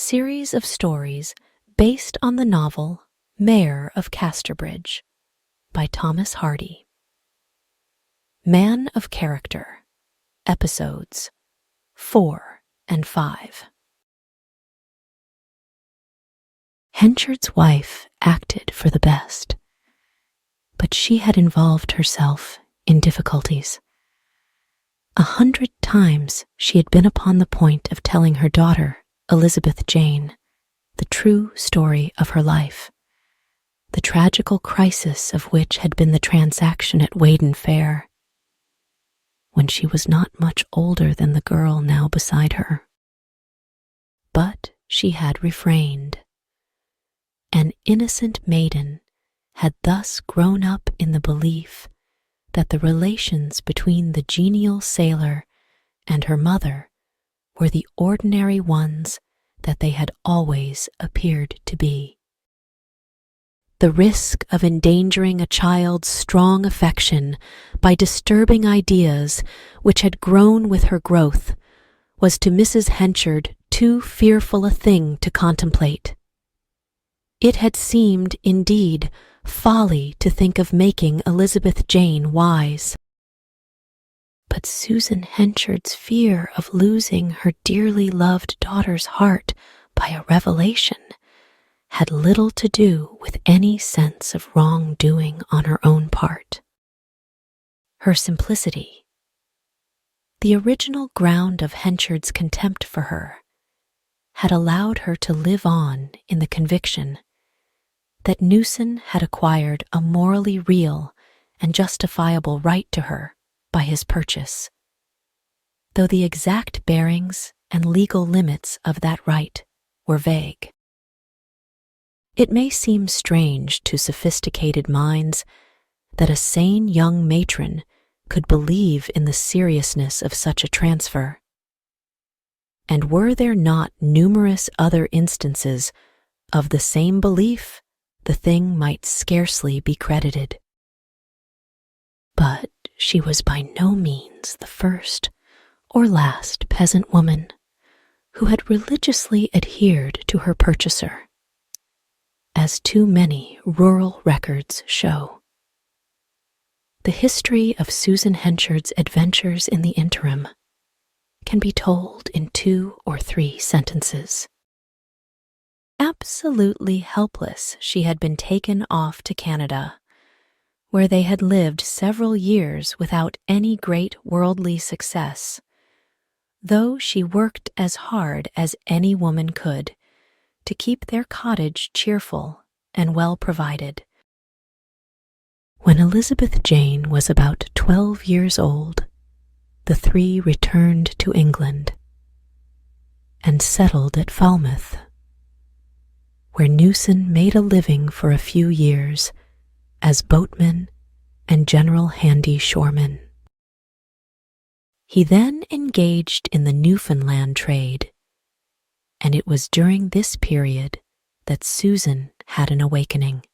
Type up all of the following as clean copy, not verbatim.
series of stories based on the novel Mayor of Casterbridge by Thomas Hardy. Man of Character, Episodes 4 and 5. Henchard's wife acted for the best, but she had involved herself in difficulties. 100 times she had been upon the point of telling her daughter, Elizabeth Jane, the true story of her life, the tragical crisis of which had been the transaction at Weydon Fair, when she was not much older than the girl now beside her. But she had refrained. An innocent maiden had thus grown up in the belief that the relations between the genial sailor and her mother were the ordinary ones that they had always appeared to be. The risk of endangering a child's strong affection by disturbing ideas which had grown with her growth was to Mrs. Henchard too fearful a thing to contemplate. It had seemed, indeed, folly to think of making Elizabeth Jane wise. But Susan Henchard's fear of losing her dearly loved daughter's heart by a revelation had little to do with any sense of wrongdoing on her own part. Her simplicity, the original ground of Henchard's contempt for her, had allowed her to live on in the conviction that Newson had acquired a morally real and justifiable right to her by his purchase, though the exact bearings and legal limits of that right were vague. It may seem strange to sophisticated minds that a sane young matron could believe in the seriousness of such a transfer. And were there not numerous other instances of the same belief, the thing might scarcely be credited. But she was by no means the first or last peasant woman who had religiously adhered to her purchaser, as too many rural records show. The history of Susan Henchard's adventures in the interim can be told in 2 or 3 sentences. Absolutely helpless, she had been taken off to Canada, where they had lived several years without any great worldly success, though she worked as hard as any woman could to keep their cottage cheerful and well provided. When Elizabeth Jane was about 12 years old, the 3 returned to England and settled at Falmouth, where Newson made a living for a few years as boatman and general handy shoreman. He then engaged in the Newfoundland trade, and it was during this period that Susan had an awakening.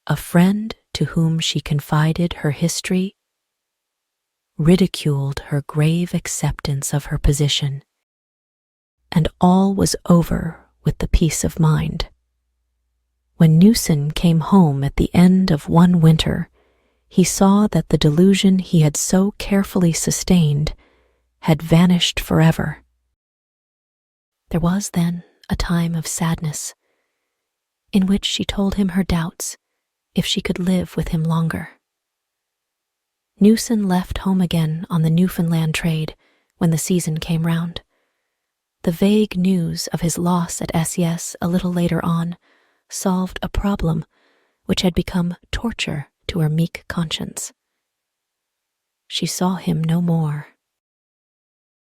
A friend to whom she confided her history ridiculed her grave acceptance of her position, and all was over with the peace of mind. When Newson came home at the end of one winter, he saw that the delusion he had so carefully sustained had vanished forever. There was then a time of sadness, in which she told him her doubts if she could live with him longer. Newson left home again on the Newfoundland trade when the season came round. The vague news of his loss at SES a little later on solved a problem which had become torture to her meek conscience. She saw him no more.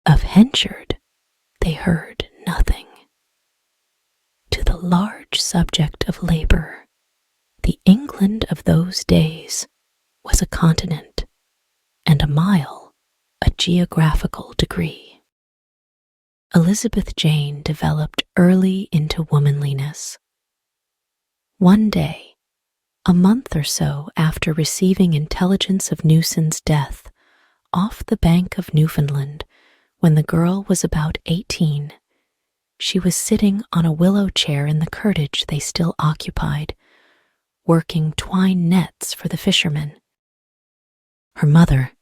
Of Henchard, they heard nothing. To the large subject of labor, the England of those days was a continent, and a mile a geographical degree. Elizabeth Jane developed early into womanliness. One day, a month or so after receiving intelligence of Newson's death off the bank of Newfoundland, when the girl was about 18, she was sitting on a willow chair in the cottage they still occupied, working twine nets for the fishermen. Her mother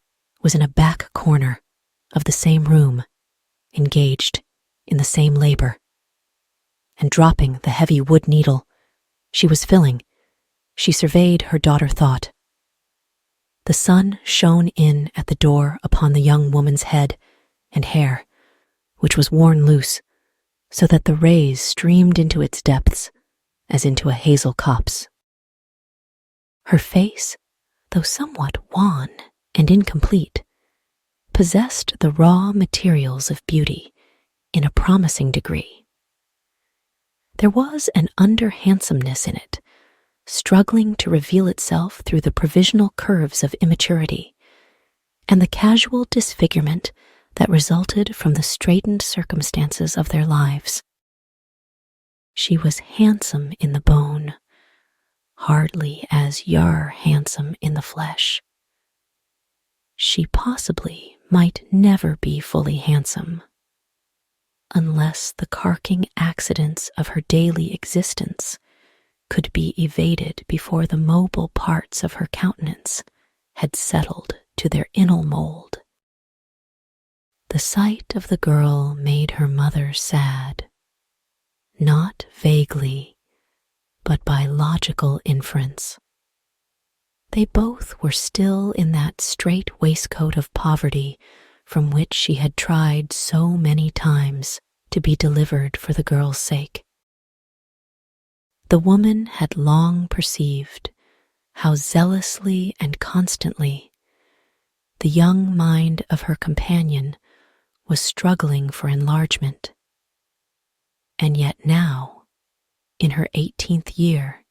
was in a back corner of the same room, engaged in the same labor, and dropping the heavy wood needle she was filling, she surveyed her daughter thought. The sun shone in at the door upon the young woman's head and hair, which was worn loose, so that the rays streamed into its depths as into a hazel copse. Her face, though somewhat wan and incomplete, possessed the raw materials of beauty in a promising degree. There was an under-handsomeness in it, struggling to reveal itself through the provisional curves of immaturity and the casual disfigurement that resulted from the straitened circumstances of their lives. She was handsome in the bone, hardly as you're handsome in the flesh. She possibly might never be fully handsome, unless the carking accidents of her daily existence could be evaded before the mobile parts of her countenance had settled to their inner mold. The sight of the girl made her mother sad, not vaguely, but by logical inference. They both were still in that strait waistcoat of poverty from which she had tried so many times to be delivered for the girl's sake. The woman had long perceived how zealously and constantly the young mind of her companion was struggling for enlargement, and yet now, in her 18th year,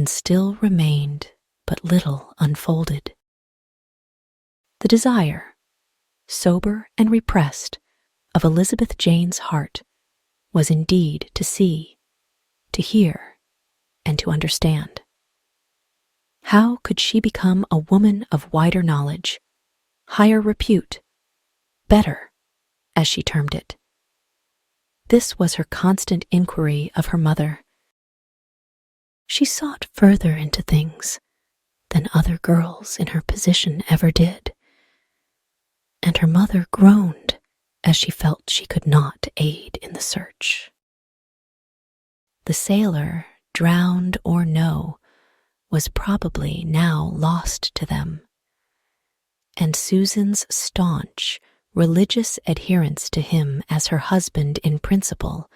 still remained but little unfolded. The desire, sober and repressed, of Elizabeth Jane's heart was indeed to see, to hear, and to understand. How could she become a woman of wider knowledge, higher repute, better, as she termed it? This was her constant inquiry of her mother. She sought further into things than other girls in her position ever did, and her mother groaned as she felt she could not aid in the search. The sailor, drowned or no, was probably now lost to them, and Susan's staunch, religious adherence to him as her husband in principle,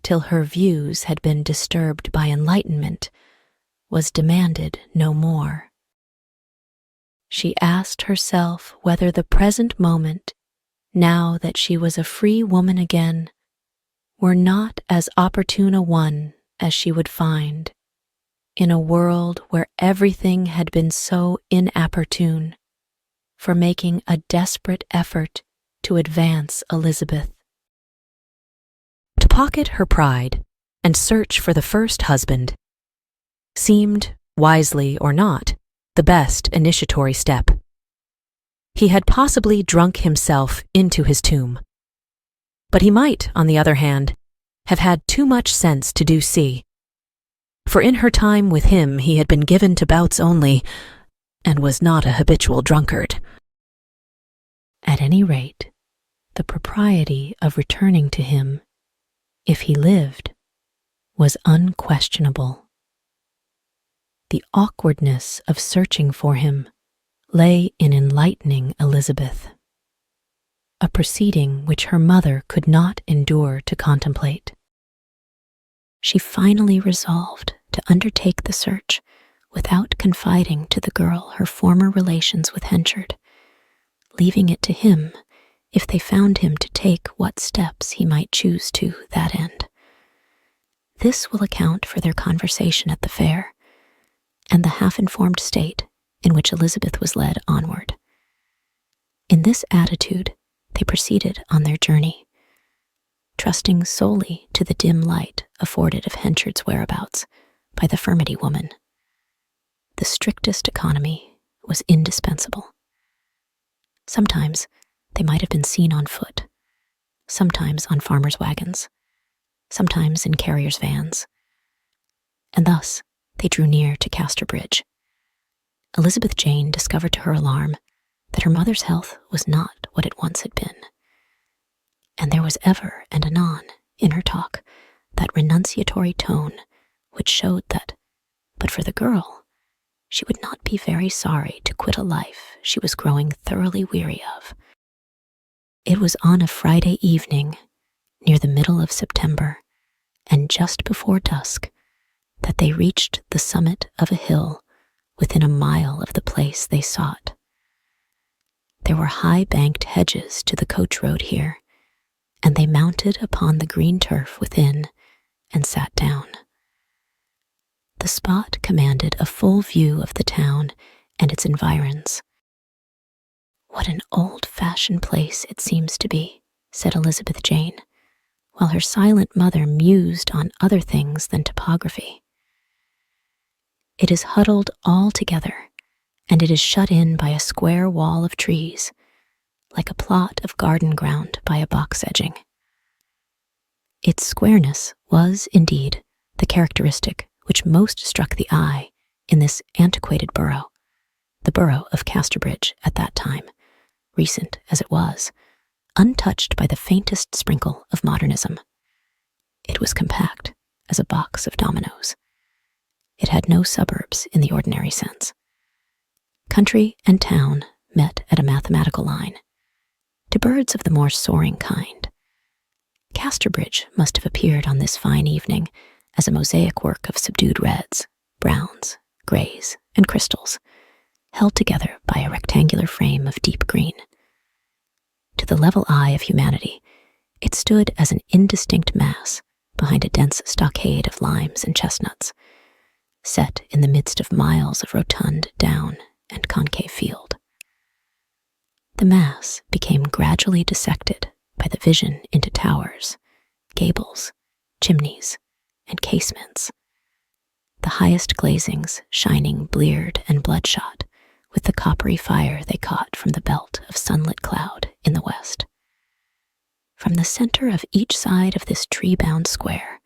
till her views had been disturbed by enlightenment, was demanded no more. She asked herself whether the present moment, now that she was a free woman again, were not as opportune a one as she would find in a world where everything had been so inopportune for making a desperate effort to advance Elizabeth. To pocket her pride and search for the first husband seemed, wisely or not, the best initiatory step. He had possibly drunk himself into his tomb, but he might, on the other hand, have had too much sense to do see, for in her time with him he had been given to bouts only, and was not a habitual drunkard. At any rate, the propriety of returning to him, if he lived, was unquestionable. The awkwardness of searching for him lay in enlightening Elizabeth, a proceeding which her mother could not endure to contemplate. She finally resolved to undertake the search without confiding to the girl her former relations with Henchard, leaving it to him if they found him to take what steps he might choose to that end. This will account for their conversation at the fair, and the half-informed state in which Elizabeth was led onward. In this attitude, they proceeded on their journey, trusting solely to the dim light afforded of Henchard's whereabouts by the furmity woman. The strictest economy was indispensable. Sometimes they might have been seen on foot, sometimes on farmers' wagons, sometimes in carriers' vans. And thus they drew near to Casterbridge. Elizabeth Jane discovered to her alarm that her mother's health was not what it once had been. And there was ever and anon in her talk that renunciatory tone which showed that, but for the girl, she would not be very sorry to quit a life she was growing thoroughly weary of. It was on a Friday evening, near the middle of September, and just before dusk, that they reached the summit of a hill within a mile of the place they sought. There were high-banked hedges to the coach road here, and they mounted upon the green turf within and sat down. The spot commanded a full view of the town and its environs. "What an old-fashioned place it seems to be," said Elizabeth Jane, while her silent mother mused on other things than topography. "It is huddled all together, and it is shut in by a square wall of trees, like a plot of garden ground by a box edging." Its squareness was, indeed, the characteristic which most struck the eye in this antiquated borough, the borough of Casterbridge at that time, recent as it was, untouched by the faintest sprinkle of modernism. It was compact as a box of dominoes. It had no suburbs in the ordinary sense. Country and town met at a mathematical line. To birds of the more soaring kind, Casterbridge must have appeared on this fine evening as a mosaic work of subdued reds, browns, grays, and crystals, held together by a rectangular frame of deep green. To the level eye of humanity, it stood as an indistinct mass behind a dense stockade of limes and chestnuts, set in the midst of miles of rotund down and concave field. The mass became gradually dissected by the vision into towers, gables, chimneys, and casements, the highest glazings shining bleared and bloodshot with the coppery fire they caught from the belt of sunlit cloud in the west. From the center of each side of this tree-bound square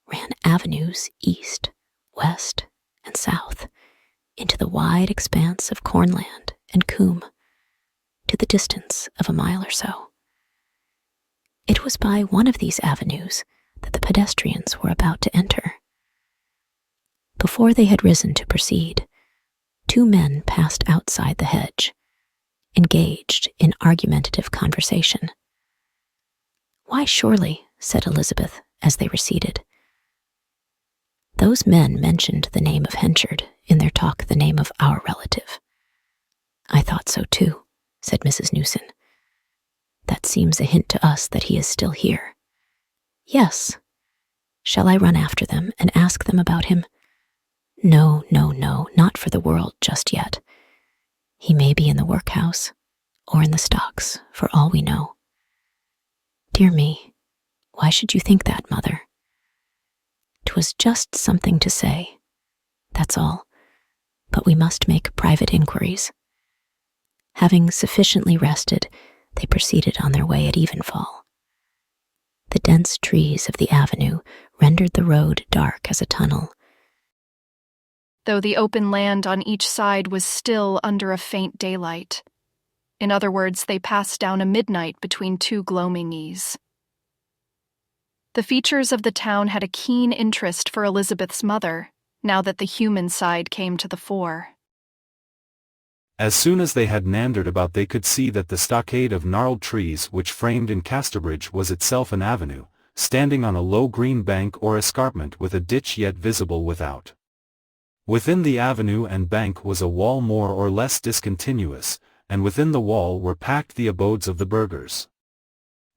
ran avenues east, west, and south into the wide expanse of cornland and coombe, to the distance of a mile or so. It was by one of these avenues that the pedestrians were about to enter. Before they had risen to proceed, two men passed outside the hedge, engaged in argumentative conversation. "Why, surely," said Elizabeth as they receded. "Those men mentioned the name of Henchard in their talk, the name of our relative." "I thought so too," said Mrs. Newson. "That seems a hint to us that he is still here." "Yes. Shall I run after them and ask them about him?" No, not for the world just yet. He may be in the workhouse, or in the stocks, for all we know." "Dear me, why should you think that, Mother?" "'Twas just something to say, that's all, but we must make private inquiries." Having sufficiently rested, they proceeded on their way at evenfall. The dense trees of the avenue rendered the road dark as a tunnel, though the open land on each side was still under a faint daylight. In other words, they passed down a midnight between two gloaming eves. The features of the town had a keen interest for Elizabeth's mother, now that the human side came to the fore. As soon as they had meandered about, they could see that the stockade of gnarled trees which framed in Casterbridge was itself an avenue, standing on a low green bank or escarpment with a ditch yet visible without. Within the avenue and bank was a wall more or less discontinuous, and within the wall were packed the abodes of the burghers.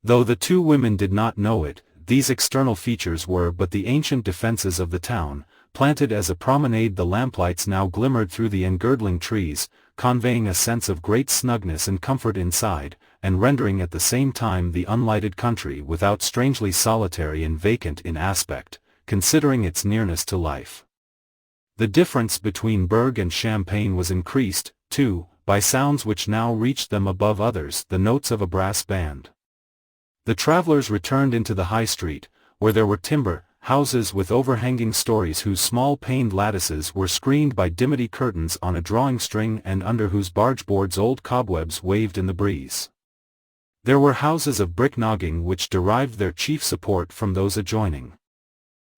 Though the two women did not know it, these external features were but the ancient defences of the town, planted as a promenade. The lamplights now glimmered through the engirdling trees, conveying a sense of great snugness and comfort inside, and rendering at the same time the unlighted country without strangely solitary and vacant in aspect, considering its nearness to life. The difference between Berg and Champagne was increased, too, by sounds which now reached them above others, the notes of a brass band. The travellers returned into the High Street, where there were timber houses with overhanging stories whose small paned lattices were screened by dimity curtains on a drawing string and under whose barge boards old cobwebs waved in the breeze. There were houses of brick nogging which derived their chief support from those adjoining.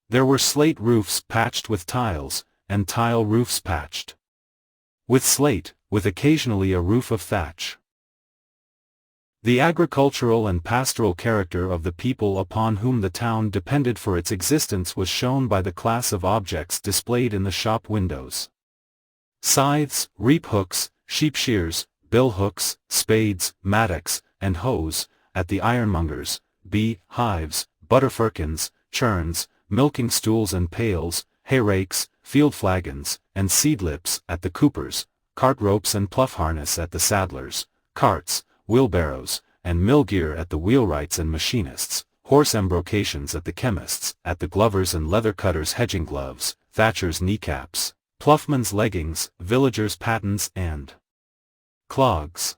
There were slate roofs patched with tiles, and tile roofs patched with slate, with occasionally a roof of thatch. The agricultural and pastoral character of the people upon whom the town depended for its existence was shown by the class of objects displayed in the shop windows. Scythes, reap hooks, sheep shears, bill hooks, spades, mattocks, and hoes, at the ironmongers, hives, butter firkins, churns, milking stools and pails, hay rakes, field flagons, and seedlips at the coopers, cart ropes and pluff harness at the saddlers, carts, wheelbarrows, and mill gear at the wheelwrights and machinists, horse embrocations at the chemists, at the glovers and leather cutters' hedging gloves, thatchers' kneecaps, ploughmen's leggings, villagers' pattens and clogs.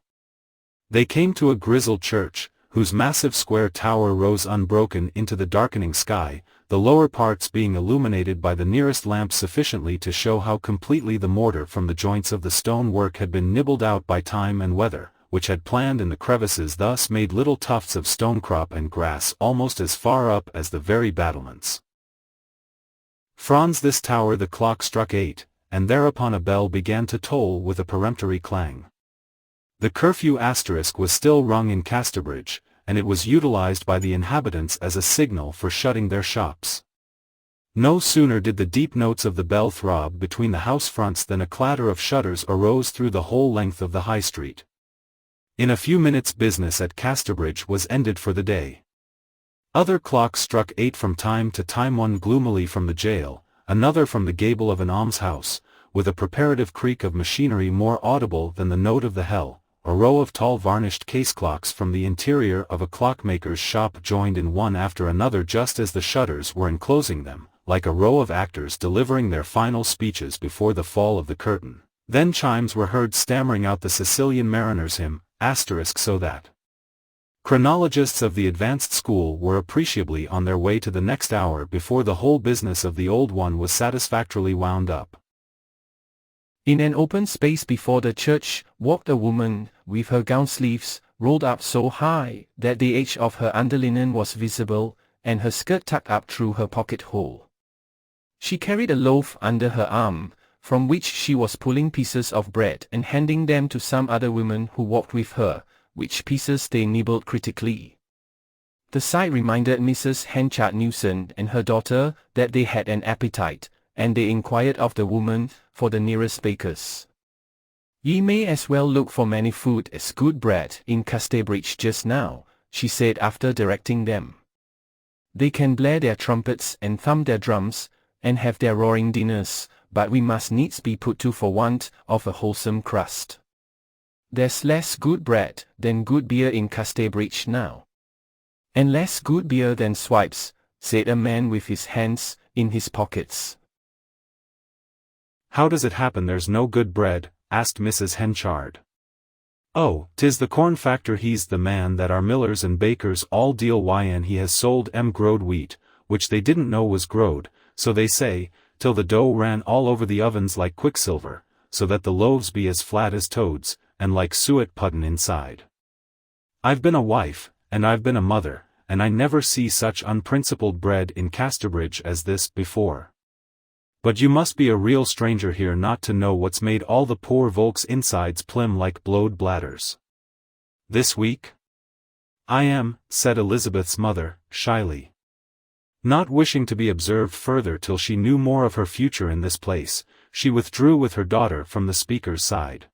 They came to a grizzled church, whose massive square tower rose unbroken into the darkening sky, the lower parts being illuminated by the nearest lamp sufficiently to show how completely the mortar from the joints of the stone work had been nibbled out by time and weather, which had planed in the crevices, thus made little tufts of stonecrop and grass almost as far up as the very battlements. Franz, this tower the clock struck 8, and thereupon a bell began to toll with a peremptory clang. The curfew asterisk was still rung in Casterbridge, and it was utilized by the inhabitants as a signal for shutting their shops. No sooner did the deep notes of the bell throb between the house fronts than a clatter of shutters arose through the whole length of the High Street. In a few minutes business at Casterbridge was ended for the day. Other clocks struck 8 from time to time, one gloomily from the jail, another from the gable of an almshouse, with a preparative creak of machinery more audible than the note of the hell. A row of tall varnished case clocks from the interior of a clockmaker's shop joined in one after another just as the shutters were enclosing them, like a row of actors delivering their final speeches before the fall of the curtain. Then chimes were heard stammering out the Sicilian mariner's hymn, so that chronologists of the advanced school were appreciably on their way to the next hour before the whole business of the old one was satisfactorily wound up. In an open space before the church walked a woman, with her gown sleeves rolled up so high that the edge of her underlinen was visible, and her skirt tucked up through her pocket hole. She carried a loaf under her arm, from which she was pulling pieces of bread and handing them to some other women who walked with her, which pieces they nibbled critically. The sight reminded Mrs. Henchard Newson and her daughter that they had an appetite, and they inquired of the woman for the nearest baker's. "Ye may as well look for many food as good bread in Casterbridge just now," she said after directing them. "They can blare their trumpets and thump their drums, and have their roaring dinners, but we must needs be put to for want of a wholesome crust. There's less good bread than good beer in Casterbridge now." "And less good beer than swipes," said a man with his hands in his pockets. "How does it happen there's no good bread?" asked Mrs. Henchard. "Oh, 'tis the corn factor, he's the man that our millers and bakers all deal in. He has sold growed wheat, which they didn't know was growed, so they say, till the dough ran all over the ovens like quicksilver, so that the loaves be as flat as toads, and like suet puddin' inside. I've been a wife, and I've been a mother, and I never see such unprincipled bread in Casterbridge as this before. But you must be a real stranger here not to know what's made all the poor volks' insides plim like blowed bladders. This week?" "I am," said Elizabeth's mother, shyly. Not wishing to be observed further till she knew more of her future in this place, she withdrew with her daughter from the speaker's side.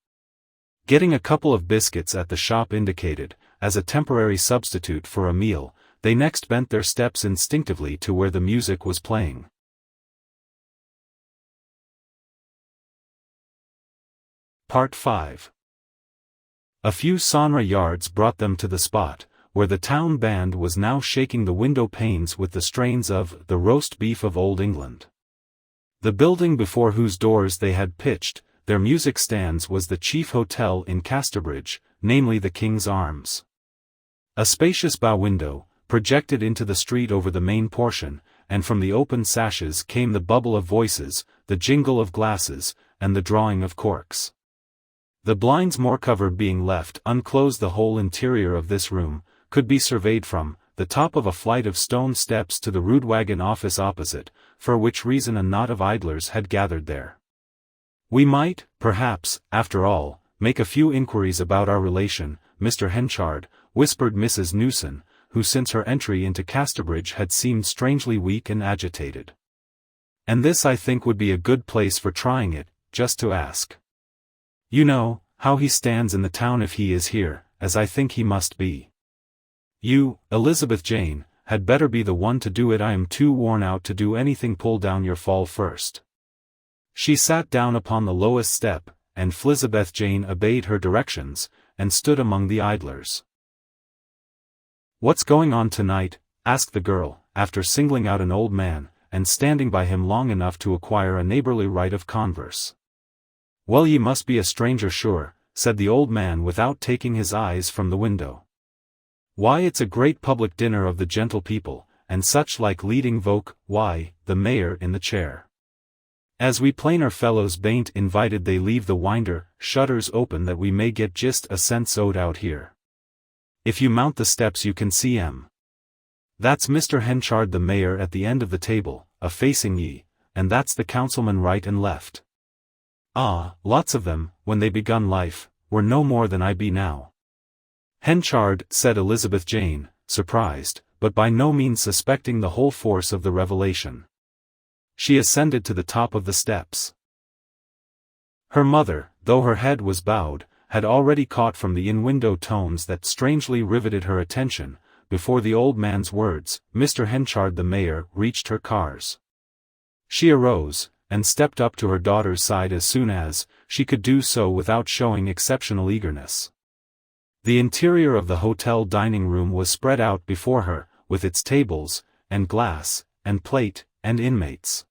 Getting a couple of biscuits at the shop indicated, as a temporary substitute for a meal, they next bent their steps instinctively to where the music was playing. Part 5. A few sonora yards brought them to the spot, where the town band was now shaking the window panes with the strains of "The Roast Beef of Old England." The building before whose doors they had pitched their music stands was the chief hotel in Casterbridge, namely the King's Arms. A spacious bow window, projected into the street over the main portion, and from the open sashes came the bubble of voices, the jingle of glasses, and the drawing of corks. The blinds, more covered being left unclosed, the whole interior of this room could be surveyed from the top of a flight of stone steps to the rude wagon office opposite, for which reason a knot of idlers had gathered there. "We might, perhaps, after all, make a few inquiries about our relation, Mr. Henchard," whispered Mrs. Newson, who since her entry into Casterbridge had seemed strangely weak and agitated. "And this I think would be a good place for trying it, just to ask. You know, how he stands in the town if he is here, as I think he must be. You, Elizabeth Jane, had better be the one to do it. I am too worn out to do anything. Pull down your fall first." She sat down upon the lowest step, and Elizabeth Jane obeyed her directions, and stood among the idlers. "What's going on tonight?" asked the girl, after singling out an old man, and standing by him long enough to acquire a neighborly right of converse. "Well, ye must be a stranger sure," said the old man without taking his eyes from the window. "Why, it's a great public dinner of the gentle people, and such like leading folk. Why, the mayor in the chair. As we plainer fellows bain't invited, they leave the winder shutters open that we may get just a sense o't out here. If you mount the steps you can see 'em. That's Mr. Henchard the mayor at the end of the table, a-facing ye, and that's the councilman right and left. Ah, lots of them, when they begun life, were no more than I be now." "Henchard," said Elizabeth Jane, surprised, but by no means suspecting the whole force of the revelation. She ascended to the top of the steps. Her mother, though her head was bowed, had already caught from the in-window tones that strangely riveted her attention, before the old man's words, "Mr. Henchard the mayor," reached her cars. She arose, and stepped up to her daughter's side as soon as she could do so without showing exceptional eagerness. The interior of the hotel dining room was spread out before her, with its tables, and glass, and plate, and inmates.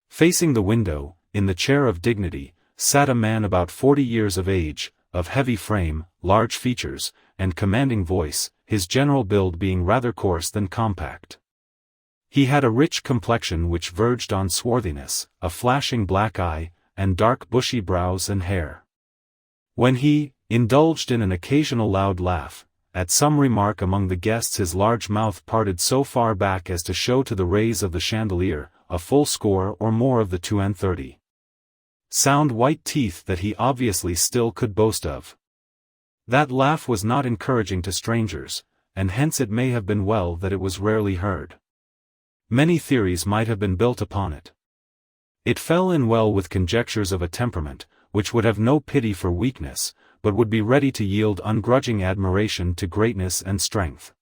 Facing the window, in the chair of dignity, sat a man about 40 years of age, of heavy frame, large features, and commanding voice, his general build being rather coarse than compact. He had a rich complexion which verged on swarthiness, a flashing black eye, and dark bushy brows and hair. When he indulged in an occasional loud laugh, at some remark among the guests, his large mouth parted so far back as to show to the rays of the chandelier a full score or more of the 32 sound white teeth that he obviously still could boast of. That laugh was not encouraging to strangers, and hence it may have been well that it was rarely heard. Many theories might have been built upon it. It fell in well with conjectures of a temperament which would have no pity for weakness, but would be ready to yield ungrudging admiration to greatness and strength.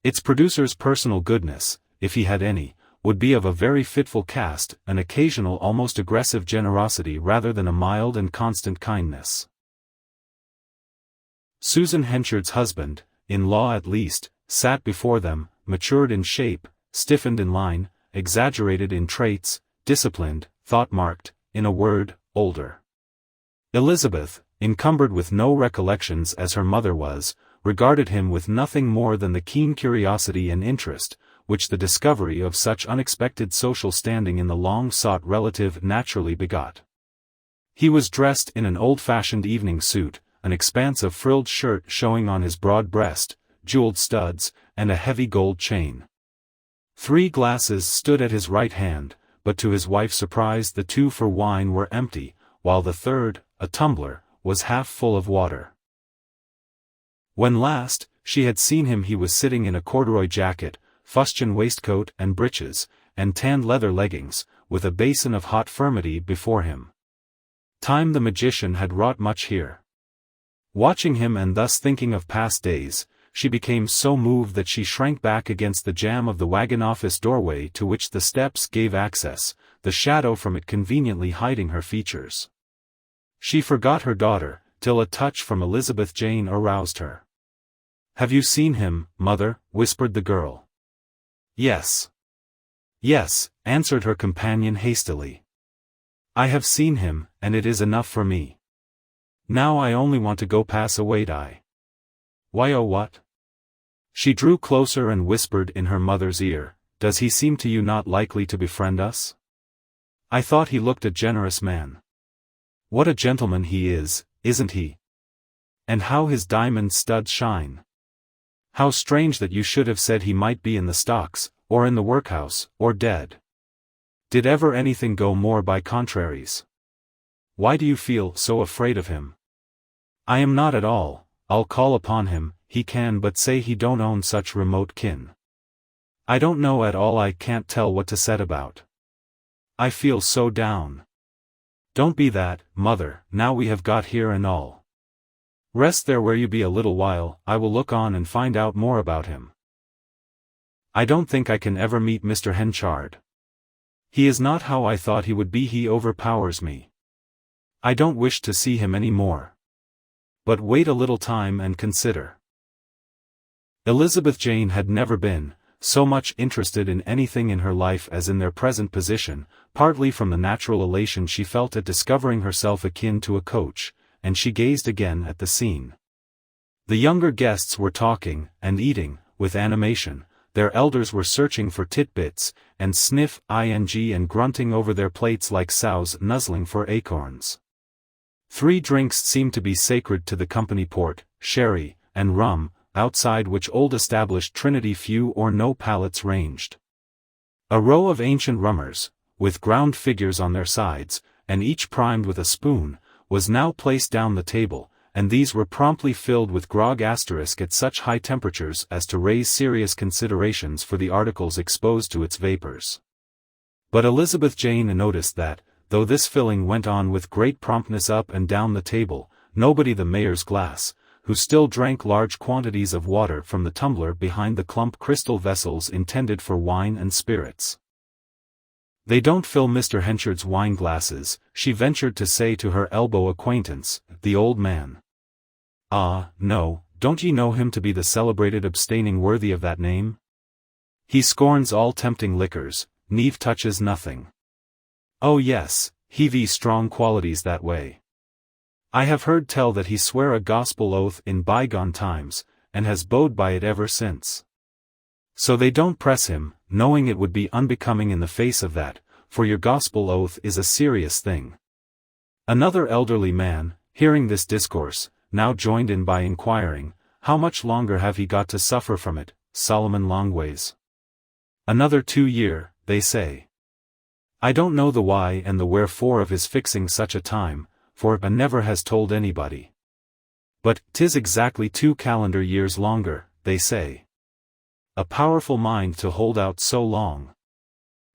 Its producer's personal goodness, if he had any, would be of a very fitful cast, an occasional almost aggressive generosity rather than a mild and constant kindness. Susan Henchard's husband, in law at least, sat before them, matured in shape, stiffened in line, exaggerated in traits, disciplined, thought-marked, in a word, older. Elizabeth, encumbered with no recollections as her mother was, regarded him with nothing more than the keen curiosity and interest, which the discovery of such unexpected social standing in the long-sought relative naturally begot. He was dressed in an old-fashioned evening suit, an expanse of frilled shirt showing on his broad breast, jeweled studs, and a heavy gold chain. 3 glasses stood at his right hand, but to his wife's surprise the 2 for wine were empty, while the third, a tumbler, was half full of water. When last she had seen him he was sitting in a corduroy jacket, fustian waistcoat and breeches, and tanned leather leggings, with a basin of hot furmity before him. Time the magician had wrought much here. Watching him and thus thinking of past days, she became so moved that she shrank back against the jamb of the wagon office doorway to which the steps gave access, the shadow from it conveniently hiding her features. She forgot her daughter, till a touch from Elizabeth Jane aroused her. "Have you seen him, mother?" whispered the girl. "Yes. Yes," answered her companion hastily. "I have seen him, and it is enough for me. Now I only want to go pass away. Die. Why, oh what? She drew closer and whispered in her mother's ear, "Does he seem to you not likely to befriend us? I thought he looked a generous man. What a gentleman he is, isn't he? And how his diamond studs shine. How strange that you should have said he might be in the stocks, or in the workhouse, or dead. Did ever anything go more by contraries? Why do you feel so afraid of him?" "I am not at all. I'll call upon him, he can but say he don't own such remote kin. I don't know at all, I can't tell what to set about. I feel so down." "Don't be that, mother, now we have got here and all. Rest there where you be a little while, I will look on and find out more about him. I don't think I can ever meet Mr. Henchard. He is not how I thought he would be, he overpowers me. I don't wish to see him any more. But wait a little time and consider." Elizabeth Jane had never been so much interested in anything in her life as in their present position, partly from the natural elation she felt at discovering herself akin to a coach, and she gazed again at the scene. The younger guests were talking, and eating, with animation, their elders were searching for titbits, and and grunting over their plates like sows nuzzling for acorns. 3 drinks seemed to be sacred to the company: port, sherry, and rum, outside which old established Trinity few or no palates ranged. A row of ancient rummers, with ground figures on their sides, and each primed with a spoon, was now placed down the table, and these were promptly filled with grog * at such high temperatures as to raise serious considerations for the articles exposed to its vapors. But Elizabeth Jane noticed that, though this filling went on with great promptness up and down the table, nobody the mayor's glass, who still drank large quantities of water from the tumbler behind the clump crystal vessels intended for wine and spirits. "They don't fill Mr. Henchard's wine glasses," she ventured to say to her elbow acquaintance, the old man. "Ah, no, don't ye know him to be the celebrated abstaining worthy of that name? He scorns all tempting liquors, neave touches nothing. Oh yes, he've strong qualities that way. I have heard tell that he sware a gospel oath in bygone times, and has bode by it ever since. So they don't press him, knowing it would be unbecoming in the face of that, for your gospel oath is a serious thing." Another elderly man, hearing this discourse, now joined in by inquiring, "How much longer have he got to suffer from it, Solomon Longways?" "Another 2 year, they say. I don't know the why and the wherefore of his fixing such a time, for a never has told anybody. But 'tis exactly 2 calendar years longer, they say. A powerful mind to hold out so long.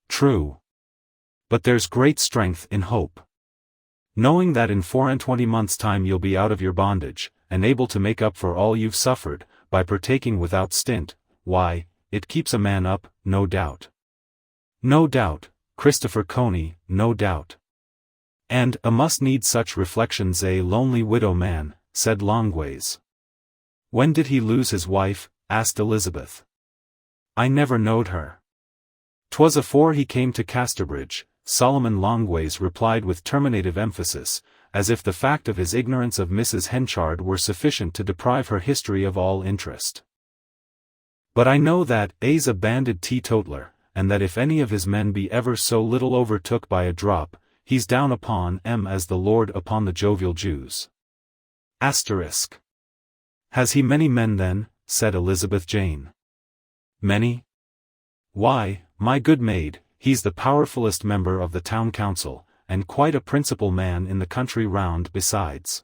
True. But there's great strength in hope. Knowing that in 24 months' time you'll be out of your bondage, and able to make up for all you've suffered, by partaking without stint, why, it keeps a man up, no doubt. No doubt, Christopher Coney, no doubt. And a must need such reflections a lonely widow man," said Longways. "When did he lose his wife?" asked Elizabeth. "I never knowed her." "'Twas afore he came to Casterbridge," Solomon Longways replied with terminative emphasis, as if the fact of his ignorance of Mrs. Henchard were sufficient to deprive her history of all interest. "But I know that a's a banded teetotaler, and that if any of his men be ever so little overtook by a drop, he's down upon 'em as the Lord upon the jovial Jews." Asterisk. "Has he many men then?" said Elizabeth Jane. "Many? Why, my good maid, he's the powerfulest member of the town council, and quite a principal man in the country round besides.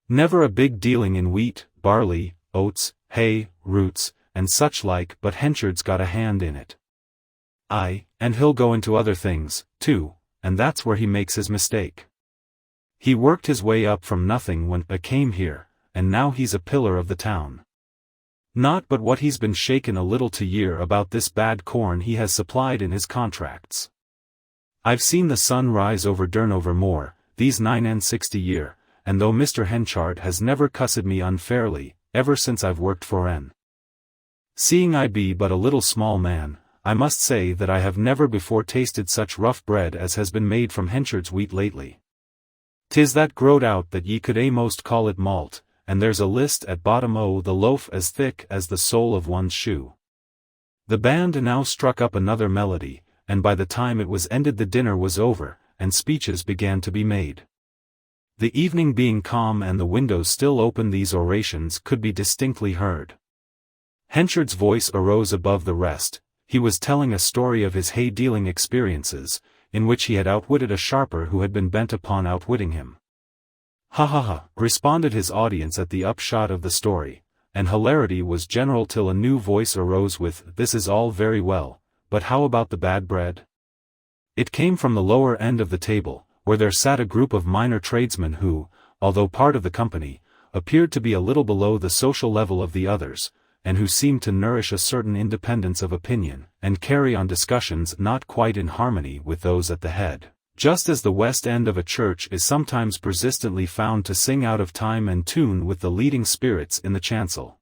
Never a big dealing in wheat, barley, oats, hay, roots, and such like, but Henchard's got a hand in it. Aye, and he'll go into other things, too, and that's where he makes his mistake. He worked his way up from nothing when I came here, and now he's a pillar of the town. Not but what he's been shaken a little to year about this bad corn he has supplied in his contracts. I've seen the sun rise over Durnover Moor, these 69 year, and though Mr. Henchard has never cussed me unfairly, ever since I've worked for en. Seeing I be but a little small man, I must say that I have never before tasted such rough bread as has been made from Henchard's wheat lately. 'Tis that growed out that ye could a'most call it malt, and there's a list at bottom o' the loaf as thick as the sole of one's shoe. The band now struck up another melody, and by the time it was ended the dinner was over, and speeches began to be made. The evening being calm and the windows still open, these orations could be distinctly heard. Henchard's voice arose above the rest. He was telling a story of his hay-dealing experiences, in which he had outwitted a sharper who had been bent upon outwitting him. "Ha ha ha," responded his audience at the upshot of the story, and hilarity was general till a new voice arose with, "This is all very well, but how about the bad bread?" It came from the lower end of the table, where there sat a group of minor tradesmen who, although part of the company, appeared to be a little below the social level of the others, and who seemed to nourish a certain independence of opinion, and carry on discussions not quite in harmony with those at the head, just as the west end of a church is sometimes persistently found to sing out of time and tune with the leading spirits in the chancel.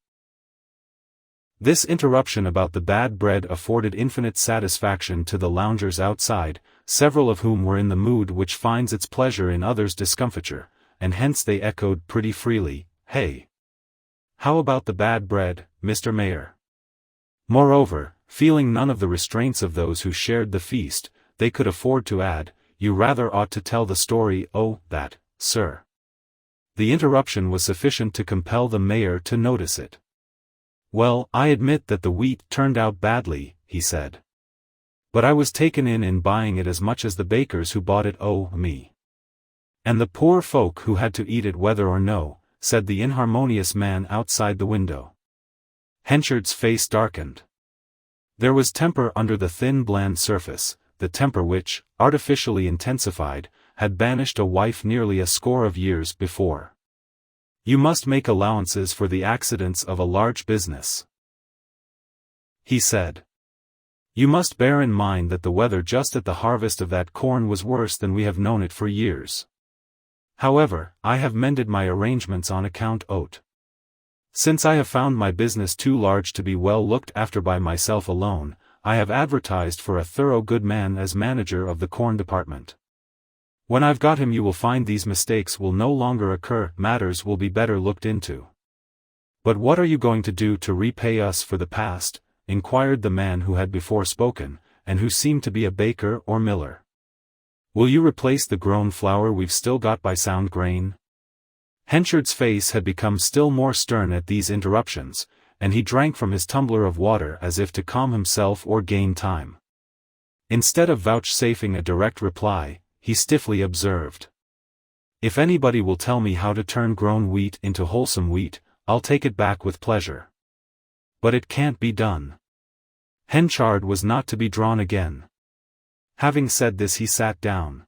This interruption about the bad bread afforded infinite satisfaction to the loungers outside, several of whom were in the mood which finds its pleasure in others' discomfiture, and hence they echoed pretty freely, "Hey! How about the bad bread, Mr. Mayor?" Moreover, feeling none of the restraints of those who shared the feast, they could afford to add, "You rather ought to tell the story, that, sir." The interruption was sufficient to compel the mayor to notice it. "Well, I admit that the wheat turned out badly," he said. "But I was taken in buying it as much as the bakers who bought it me. And the poor folk who had to eat it whether or no," said the inharmonious man outside the window. Henchard's face darkened. There was temper under the thin bland surface, the temper which, artificially intensified, had banished a wife nearly a score of years before. "You must make allowances for the accidents of a large business," he said. "You must bear in mind that the weather just at the harvest of that corn was worse than we have known it for years. However, I have mended my arrangements on account o't. Since I have found my business too large to be well looked after by myself alone, I have advertised for a thorough good man as manager of the corn department. When I've got him you will find these mistakes will no longer occur, matters will be better looked into." "But what are you going to do to repay us for the past?" inquired the man who had before spoken, and who seemed to be a baker or miller. "Will you replace the grown flour we've still got by sound grain?" Henchard's face had become still more stern at these interruptions, and he drank from his tumbler of water as if to calm himself or gain time. Instead of vouchsafing a direct reply, he stiffly observed, "If anybody will tell me how to turn grown wheat into wholesome wheat, I'll take it back with pleasure. But it can't be done." Henchard was not to be drawn again. Having said this he sat down.